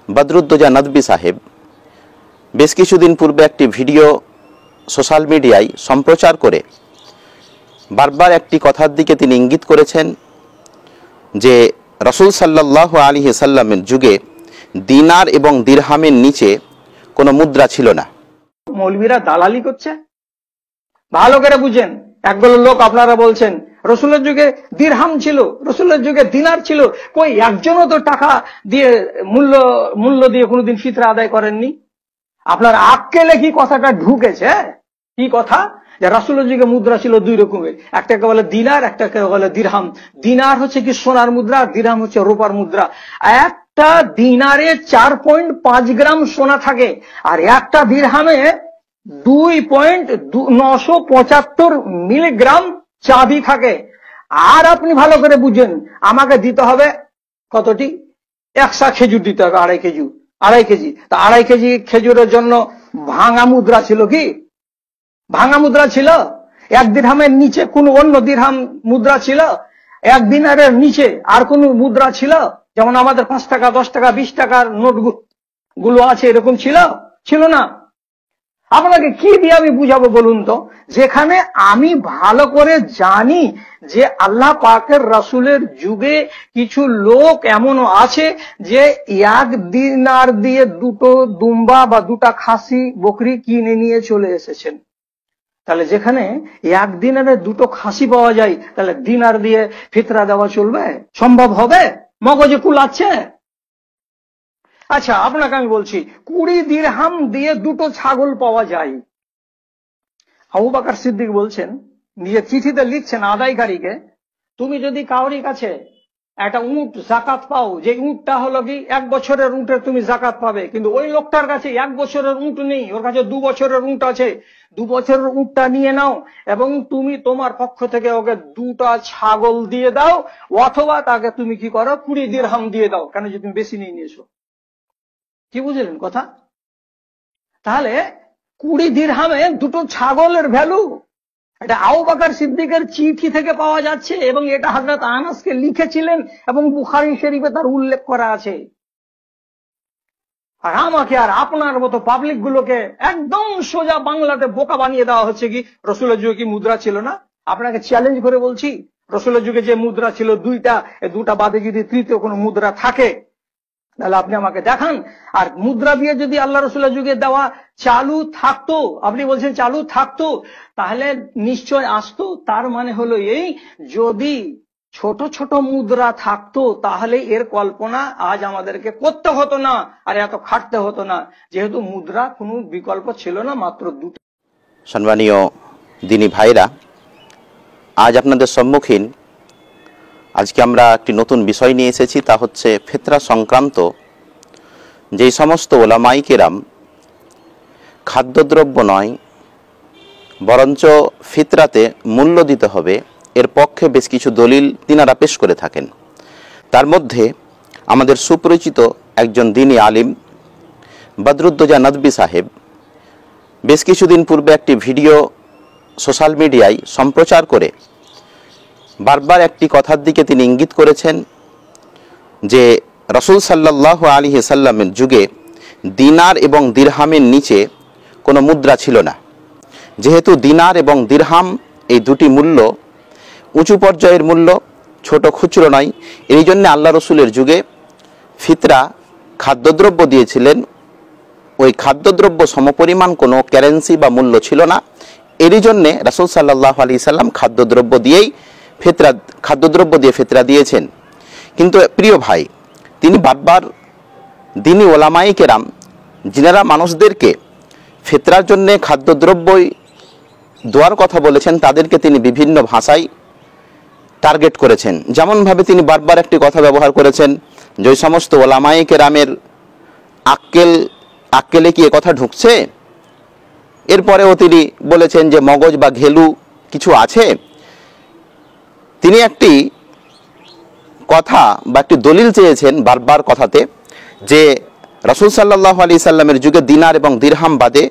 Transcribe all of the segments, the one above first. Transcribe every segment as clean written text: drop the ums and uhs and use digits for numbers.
বদরুদ্দোজা নদভী সাহেব বেশ কিছুদিন পূর্বে একটি ভিডিও সোশ্যাল মিডিয়ায় সম্প্রচার করে বারবার একটি কথার দিকে তিনি ইঙ্গিত করেছেন যে রাসূল সাল্লাল্লাহু আলাইহি সাল্লামের যুগে দিনার এবং দিরহামের নিচে কোনো মুদ্রা ছিল না। মৌলবীরা দালালি করছে, ভালো করে বুঝেন। একদল লোক আপনারা বলছেন রসুলের যুগে দিরহাম ছিল, রসুলের যুগে দিনার ছিল, কই একজনও তো টাকা দিয়ে মূল্য দিয়ে কোনোদিন ফিতরা আদায় করেননি। আপনার আক্কেলে কি কথাটা ঢুকেছে? কি কথা? যে রাসূলের যুগে মুদ্রা ছিল দুই রকমের, একটাকে বলে দিনার, একটাকে বলে দিরহাম। দিনার হচ্ছে কি সোনার মুদ্রা, দিরহাম হচ্ছে রূপার মুদ্রা। একটা দিনারে 4.5 গ্রাম সোনা থাকে, আর একটা দিরহামে 2.975 মিলিগ্রাম চাঁদি থাকে। আর আপনি ভালো করে বুঝেন, আমাকে দিতে হবে কতটি? 100 খেজুর দিতে হবে, 2.5 কেজি। তা 2.5 কেজি খেজুরের জন্য ভাঙা মুদ্রা ছিল কি? ভাঙা মুদ্রা ছিল? এক দিরহামের নিচে কোন অন্য দিরহাম মুদ্রা ছিল? এক দিনারের নিচে আর কোন মুদ্রা ছিল? যেমন আমাদের 5 টাকা, 10 টাকা, 20 টাকার নোট গুলো আছে, এরকম ছিল না। আপনাকে কি দিয়ে আমি বুঝাবো বলুন তো? যেখানে আমি ভালো করে জানি যে আল্লাহ পাকের রাসূলের যুগে কিছু লোক এমনও আছে যে 1 দিনার দিয়ে 2টো দুম্বা বা 2টা খাসি বকরি কিনে নিয়ে চলে এসেছেন। তাহলে যেখানে 1 দিনারে 2টো খাসি পাওয়া যায়, তাহলে দিনার দিয়ে ফিতরা দেওয়া চলবে? সম্ভব হবে? মগজে কুলাচ্ছে? আচ্ছা, আপনাকে আমি বলছি 20 দিরহাম দিয়ে 2টো ছাগল পাওয়া যায়। আবু বকর সিদ্দিক বলছেন, নিজের চিঠিতে লিখছেন আদায়কারীকে, তুমি যদি কাউরি কাছে একটা উট জাকাত পাও, যে উটটা হলো কি 1 বছরের উটের তুমি জাকাত পাবে, কিন্তু ওই লোকটার কাছে 1 বছরের উট নেই, ওর কাছে 2 বছরের উট আছে, 2 বছরের উটটা নিয়ে নাও এবং তুমি তোমার পক্ষ থেকে ওকে 2টা ছাগল দিয়ে দাও, অথবা তাকে তুমি কি করো 20 দিরহাম দিয়ে দাও, কেন যে তুমি বেশি নিয়ে নিয়েছো। কি বুঝলেন কথা? তাহলে 20 দিরহামে 2টো ছাগলের ভ্যালু, এটা আবু বকর সিদ্দিকের চিঠি থেকে পাওয়া যাচ্ছে এবং এটা হযরত আনাসকে লিখেছিলেন এবং বুখারী শরীফে তার উল্লেখ করা আছে। আর আমাকে আর আপনার মতো পাবলিক গুলোকে একদম সোজা বাংলাতে বোকা বানিয়ে দেওয়া হচ্ছে কি রাসূলের যুগে কি মুদ্রা ছিল না? আপনাকে চ্যালেঞ্জ করে বলছি, রাসূলের যুগে যে মুদ্রা ছিল 2টা, এই 2টা বাদে যদি তৃতীয় কোনো মুদ্রা থাকে তাহলে আপনি আমাকে দেখান। আর মুদ্রা দিয়ে যদি আল্লাহ রাসূলের যুগে দেওয়া চালু থাকতো, আপনি বলছেন চালু থাকতো, তাহলে নিশ্চয় আসতো। তার মানে হলো এই, যদি ছোট ছোট মুদ্রা থাকতো তাহলে এর কল্পনা আজ আমাদেরকে করতে হতো না, আর এত খাটতে হতো না, যেহেতু মুদ্রা কোনো বিকল্প ছিল না, মাত্র 2টা। সম্মানীয় দিনী ভাইরা, আজ আপনাদের সম্মুখীন আজকে আমরা একটি নতুন বিষয় নিয়ে এসেছি, তা হচ্ছে ফিতরা সংক্রান্ত যেই সমস্ত ওলামায়ে কেরাম খাদ্যদ্রব্য নয় বরঞ্চ ফিতরাতে মূল্য দিতে হবে, এর পক্ষে বেশ কিছু দলিল তিনারা পেশ করে থাকেন। তার মধ্যে আমাদের সুপরিচিত একজন দ্বীনী আলিম বদরুদ্দোজা নদভী সাহেব বেশ কিছুদিন পূর্বে একটি ভিডিও সোশ্যাল মিডিয়ায় সম্প্রচার করে বারবার একটি কথার দিকে তিনি ইঙ্গিত করেছেন যে রাসূল সাল্লাল্লাহু আলাইহি সাল্লামের যুগে দিনার এবং দিরহামের নিচে কোনো মুদ্রা ছিল না। যেহেতু দিনার এবং দিরহাম এই দুটি মূল্য উঁচু পর্যায়ের মূল্য, ছোট খুচরো নয়, এই জন্য আল্লাহ রসুলের যুগে ফিতরা খাদ্যদ্রব্য দিয়েছিলেন, ওই খাদ্যদ্রব্য সমপরিমাণ কোনো কারেন্সি বা মূল্য ছিল না। এরই জন্যে রাসূল সাল্লাল্লাহু আলাইহি সাল্লাম খাদ্যদ্রব্য দিয়ে ফিতরা দিয়েছেন। কিন্তু প্রিয় ভাই, তিনি বারবার দ্বীনী ওলামায়ে কেরাম যিনারা মানুষদেরকে ফিতরার জন্য খাদ্যদ্রব্যই দেওয়ার কথা বলেছেন, তাদেরকে তিনি বিভিন্ন ভাষায় টার্গেট করেছেন। যেমনভাবে তিনি বারবার একটি কথা ব্যবহার করেছেন যে ওই সমস্ত ওলামায়ে কেরামের আক্কেলে কি কথা ঢুকছে। এরপরেও তিনি বলেছেন যে মগজ বা ঘেলু কিছু আছে। তিনি একটি কথা বা একটি দলিল চেয়েছেন বারবার কথাতে যে রাসূল সাল্লাল্লাহু আলাইহি সাল্লামের যুগে দিনার এবং দিরহাম বাদে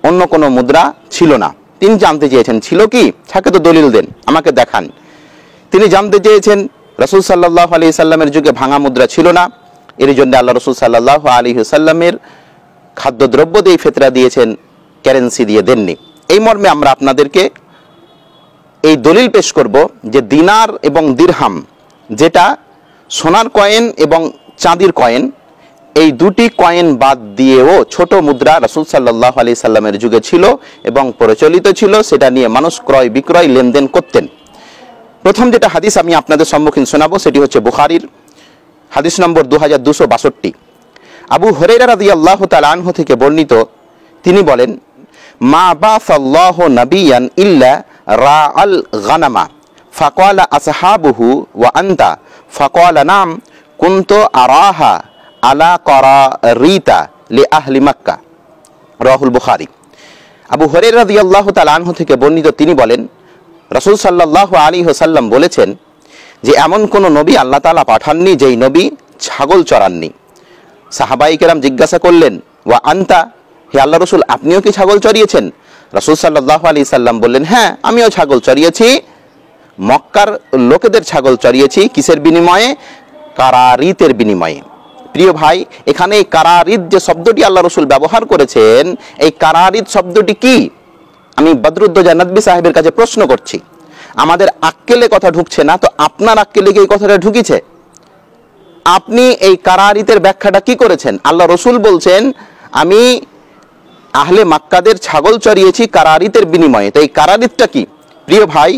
অন্য কোনো মুদ্রা ছিল না। তিনি জানতে চেয়েছেন ছিল কি, থাকে তো দলিল দেন, আমাকে দেখান। তিনি জানতে চেয়েছেন রাসূল সাল্লাল্লাহু আলাইহি সাল্লামের যুগে ভাঙা মুদ্রা ছিল না, এর জন্য আল্লাহ রাসূল সাল্লাল্লাহু আলাইহি ওয়াসাল্লামের খাদ্যদ্রব্য দিয়ে ফিতরা দিয়েছেন, কারেন্সি দিয়ে দেননি। এই মর্মে আমরা আপনাদেরকে এই দলিল পেশ করব যে দিনার এবং দিরহাম, যেটা সোনার কয়েন এবং চাঁদির কয়েন, এই দুটি কয়েন বাদ দিয়েও ছোট মুদ্রা রাসূল সাল্লাল্লাহু আলাইহি সাল্লামের যুগে ছিল এবং প্রচলিত ছিল, সেটা নিয়ে মানুষ ক্রয় বিক্রয় লেনদেন করতেন। প্রথম যেটা হাদিস আমি আপনাদের সম্মুখীন শোনাবো সেটি হচ্ছে বুখারীর হাদিস নম্বর 2262। আবু হুরায়রা রাদিয়াল্লাহু তাআলা আনহু থেকে বর্ণিত, তিনি বলেন, মা বাসাল্লাহু নাবিয়ান ইল্লা রাআল গানামা ফাকালা আসহাবুহু ওয়া আনতা ফাকালা নাম কুনতু আরাহা আলা কারারিতা লি আহলি মক্কা, রাহুল বুখারী। আবু হুরায়রা রাদিয়াল্লাহু তাআলা আনহু থেকে বর্ণিত, তিনি বলেন, রাসূল সাল্লাল্লাহু আলাইহি ওয়াসাল্লাম বলেছেন যে এমন কোন নবী আল্লাহ তাআলা পাঠাননি যেই নবী ছাগল চরাননি। সাহাবায়ে কেরাম জিজ্ঞাসা করলেন, ওয়া আনতা, হে আল্লাহ রাসূল, আপনিও কি ছাগল চড়িয়েছেন? রাসূল সাল্লাল্লাহু আলাইহি সাল্লাম বললেন, হ্যাঁ, আমিও ছাগল চড়িয়েছি। মক্কার লোকেদের ছাগল চড়িয়েছি কিসের বিনিময়ে? কারারিতের বিনিময়ে। প্রিয় ভাই, এখানে এই কারারিত যে শব্দটি আল্লাহ রাসূল ব্যবহার করেছেন, এই কারারিত শব্দটি কি? আমি বদরুদ্দোজা নদভী সাহেবের কাছে প্রশ্ন করছি। আমাদের আক্কেলে কথা ঢুকছে না, তো আপনার আক্কেলে কি এই কথাটা ঢুকিছে? আপনি এই কারারিতের ব্যাখ্যাটা কি করেছেন? আল্লাহ রাসূল বলছেন, আমি আহলে মক্কাদের ছাগল চড়িয়েছি কারারিতের বিনিময়ে। তো এই কারারিতটা কি? প্রিয় ভাই,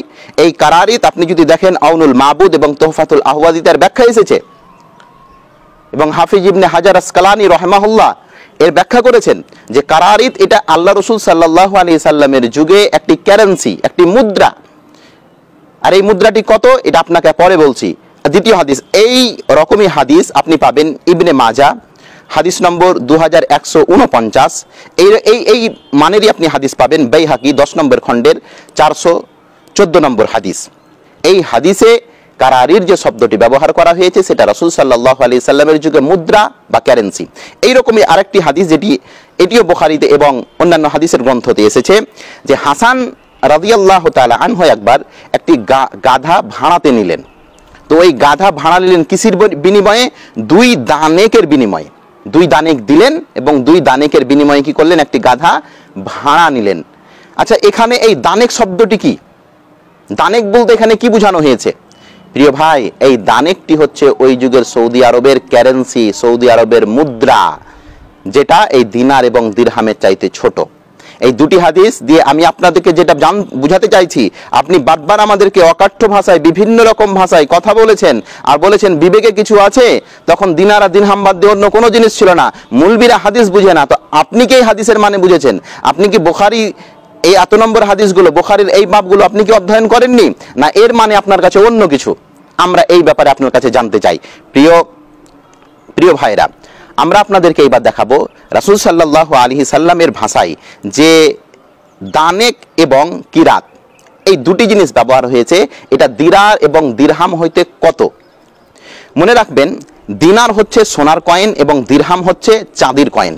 এই কারারিত আপনি যদি দেখেন আউনুল মাবুদ এবং তোহফাতুল আহওয়াদিতার ব্যাখ্যা এসেছে, এবং হাফিজ ইবনে হাজার আসকালানী রাহিমাহুল্লাহ এর ব্যাখ্যা করেছেন যে কারারিত এটা আল্লাহ রাসূল সাল্লাল্লাহু আলাইহি সাল্লামের যুগে একটি কারেন্সি, একটি মুদ্রা। আর এই মুদ্রাটি কত, এটা আপনাকে পরে বলছি। দ্বিতীয় হাদিস, এই রকমই হাদিস আপনি পাবেন ইবনে মাজাহ হাদিস নম্বর 2149। এই মানেরই আপনি হাদিস পাবেন বাইহাকি 10 নম্বর খণ্ডের 414 নম্বর হাদিস। এই হাদিসে কারারির যে শব্দটি ব্যবহার করা হয়েছে সেটা রাসূল সাল্লাল্লাহু আলাইহি সাল্লামের যুগে মুদ্রা বা কারেন্সি। এইরকমই আরেকটি হাদিস, এটিও বুখারীতে এবং অন্যান্য হাদিসের গ্রন্থতে এসেছে, যে হাসান রাদিয়াল্লাহু তাআলা আনহু একবার একটি গাধা ভাড়াতে নিলেন। তো ওই গাধা ভাড়া নিলেন কিসের বিনিময়ে? 2 দানেকের বিনিময়ে। 2 দানেক দিলেন এবং 2 দানেকের বিনিময়ে কি করলেন? একটি গাধা ভাড়া নিলেন। আচ্ছা, এখানে এই দানেক শব্দটি কি? দানেক বলতে এখানে কি বোঝানো হয়েছে? প্রিয় ভাই, এই দানেকটি হচ্ছে ওই যুগের সৌদি আরবের কারেন্সি, সৌদি আরবের মুদ্রা, যেটা এই দিনার এবং দিরহামের চাইতে ছোট। এই দুটি হাদিস দিয়ে আমি আপনাদেরকে যেটা বুঝাতে চাইছি, আপনি বারবার আমাদেরকে অকাঠ্য ভাষায়, বিভিন্ন রকম ভাষায় কথা বলেছেন আর বলেছেন বিবেকে কিছু আছে, তখন দিনার আর দিরহাম বাদ দিয়ে অন্য কোনো জিনিস ছিল না, মুলবিরা হাদিস বুঝে না। তো আপনি কি এই হাদিসের মানে বুঝেছেন? আপনি কি বুখারী এই এত নম্বর হাদিসগুলো, বুখারীর এই বাবগুলো আপনি কি অধ্যয়ন করেননি, না এর মানে আপনার কাছে অন্য কিছু? আমরা এই ব্যাপারে আপনার কাছে জানতে চাই। প্রিয় ভাইরা, আমরা আপনাদেরকে এইবার দেখাবো রাসূল সাল্লাল্লাহু আলাইহি সাল্লামের ভাষায় যে দানেক এবং কিরাত, এই দুটি জিনিস ব্যবহার হয়েছে, এটা দিনার এবং দিরহাম হইতে কত। মনে রাখবেন, দিনার হচ্ছে সোনার কয়েন এবং দিরহাম হচ্ছে চাঁদির কয়েন।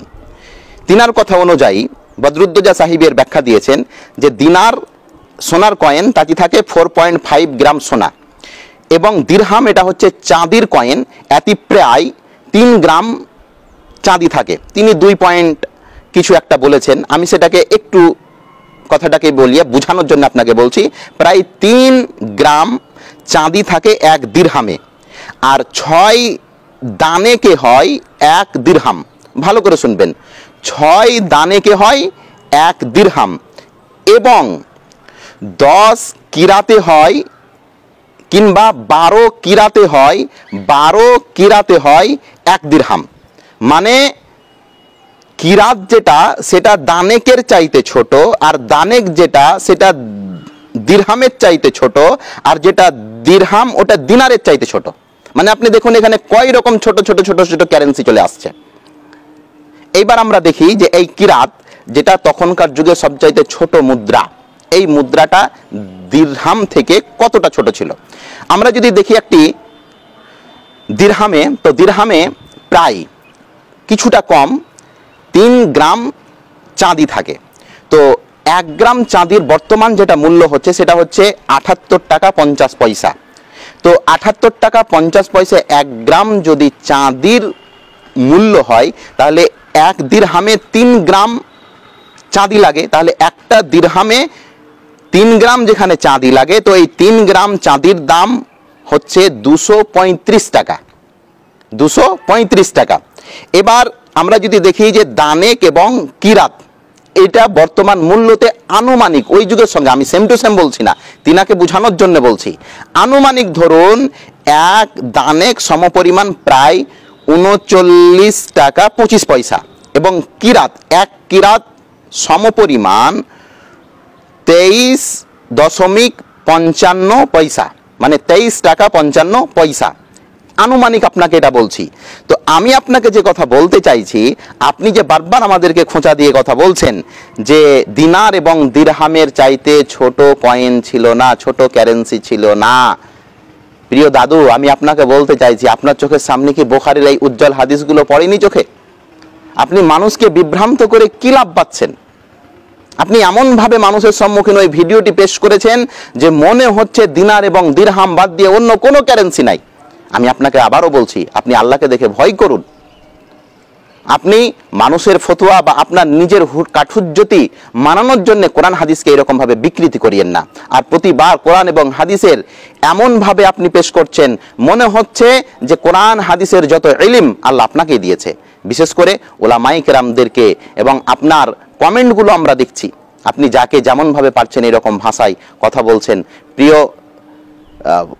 দিনার কথা অনুযায়ী বদরুদ্দোজা সাহিবের ব্যাখ্যা দিয়েছেন যে দিনার সোনার কয়েন, তাতে থাকে 4.5 গ্রাম সোনা, এবং দিরহাম এটা হচ্ছে চাঁদির কয়েন, এটি প্রায় 3 গ্রাম চাঁদি থাকে। তিনি 2 পয়েন্ট কিছু একটা বলেছেন, আমি সেটাকে একটু কথাটাকে বলিয়ে বোঝানোর জন্য আপনাকে বলছি। প্রায় 3 গ্রাম চাঁদি থাকে 1 দিরহামে, আর 6 দানেকে হয় 1 দিরহাম। ভালো করে শুনবেন, 6 দানেকে হয় 1 দিরহাম, এবং 10 কিরাতে হয় কিংবা 12 কিরাতে হয়, 12 কিরাতে হয় 1 দিরহাম। মানে কিরাত যেটা সেটা দানেকের চাইতে ছোট, আর দানেক যেটা সেটা দিরহামের চাইতে ছোট, আর যেটা দিরহাম ওটা দিনারের চাইতে ছোট। মানে আপনি দেখুন এখানে কয় রকম ছোট ছোট ছোট ছোট কারেন্সি চলে আসছে। এইবার আমরা দেখি যে এই কিরাত, যেটা তখনকার যুগে সবচাইতে ছোট মুদ্রা, এই মুদ্রাটা দিরহাম থেকে কতটা ছোট ছিল। আমরা যদি দেখি একটি দিরহামে, তো দিরহামে প্রায় কিছুটা কম 3 গ্রাম চাঁদি থাকে। তো 1 গ্রাম চাঁদির বর্তমান যেটা মূল্য হচ্ছে সেটা হচ্ছে 78 টাকা 50 পয়সা। তো 78 টাকা 50 পয়সা 1 গ্রাম যদি চাঁদির মূল্য হয়, তাহলে 1 দিরহামে 3 গ্রাম চাঁদি লাগে, তাহলে একটা দিরহামে 3 গ্রাম যেখানে চাঁদি লাগে, তো এই 3 গ্রাম চাঁদির দাম হচ্ছে 235 টাকা। 235 টাকা। এবার আমরা যদি দেখি যে দানেক এবং কিরাত, এটা বর্তমান মূল্যতে আনুমানিক, ওই যুগের সঙ্গে, আমি সেম টু সেম বলছি না, তিনাকে বোঝানোর জন্য বলছি, আনুমানিক ধরুন 1 দানেক সমপরিমাণ প্রায় 39 টাকা 25 পয়সা, এবং কিরাত 1 কিরাত সমপরিমাণ 23.55 পয়সা, মানে 23 টাকা 55 পয়সা। আনুমানিক আপনাকে এটা বলছি। তো আমি আপনাকে যে কথা বলতে চাইছি, আপনি যে বারবার আমাদেরকে খোঁচা দিয়ে কথা বলছেন যে দিনার এবং দিরহামের চাইতে ছোট কয়েন ছিল না, ছোট কারেন্সি ছিল না, প্রিয় দাদু আমি আপনাকে বলতে চাইছি, আপনার চোখের সামনে কি বুখারীর এই উজ্জ্বল হাদিসগুলো পড়েনি চোখে? আপনি মানুষকে বিভ্রান্ত করে কি লাভ পাচ্ছেন? আপনি এমনভাবে মানুষের সম্মুখীন ওই ভিডিওটি পেশ করেছেন যে মনে হচ্ছে দিনার এবং দিরহাম বাদ দিয়ে অন্য কোনো কারেন্সি নাই। আমি আপনাকে আবারও বলছি, আপনি আল্লাহকে দেখে ভয় করুন। আপনি মানুষের ফতোয়া বা আপনার নিজের কাঠুজ্জতি মানানোর জন্য কোরআন হাদিসকে এরকম ভাবে বিকৃতি করিয়েন না। আর প্রতিবার কোরআন এবং হাদিসের এমন ভাবে আপনি পেশ করছেন মনে হচ্ছে যে কোরআন হাদিসের যত ইলম আল্লাহ আপনাকে দিয়েছে। বিশেষ করে উলামায়ে কেরামদেরকে এবং আপনার কমেন্টগুলো আমরা দেখছি, আপনি যাকে যেমন ভাবে পারছেন এরকম ভাষায় কথা বলছেন। প্রিয়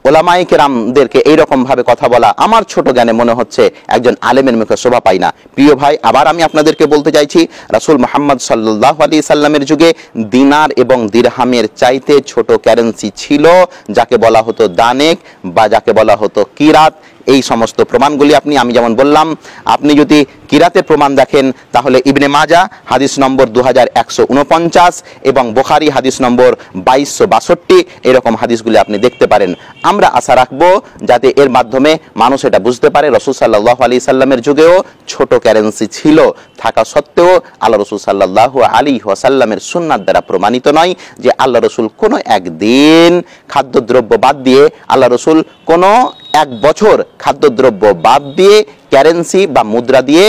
উলামায়ে কেরামদেরকে এইরকম ভাবে কথা বলা আমার ছোট জ্ঞানে মনে হচ্ছে একজন আলেমের মুখে শোভা পায় না। প্রিয় ভাই, আবার আমি আপনাদেরকে বলতে চাইছি, রাসূল মুহাম্মদ সাল্লাল্লাহু আলাইহি সাল্লামের যুগে দিনার এবং দিরহামের চাইতে ছোট কারেন্সি ছিল, যাকে বলা হতো দানেক বা যাকে বলা হতো কিরাত। এই সমস্ত প্রমাণগুলি আমি যেমন বললাম, আপনি যদি কিরাতের প্রমাণ দেখেন তাহলে ইবনে মাজাহ হাদিস নম্বর 2149 এবং বুখারী হাদিস নম্বর 2262, এরকম হাদিসগুলি আপনি দেখতে পারেন। আমরা আশা রাখবো যাতে এর মাধ্যমে মানুষ এটা বুঝতে পারে রাসূল সাল্লাল্লাহু আলাইহি সাল্লামের যুগেও ছোট কারেন্সি ছিল, থাকা সত্ত্বেও আল্লাহ রাসূল সাল্লাল্লাহু আলাইহি ওয়াসাল্লামের সুন্নাত দ্বারা প্রমাণিত নয় যে আল্লাহ রাসূল কোনো একদিন খাদ্যদ্রব্য বাদ দিয়ে, আল্লাহ রাসূল কোনো 1 বছর খাদ্যদ্রব্য বাদ দিয়ে কারেন্সি বা মুদ্রা দিয়ে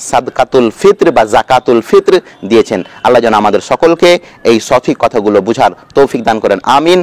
সাদকাতুল ফিত্র বা জাকাতুল ফিত্র দিয়েছেন। আল্লাহ যেন আমাদের সকলকে এই সঠিক কথাগুলো বুঝার তৌফিক দান করেন, আমিন।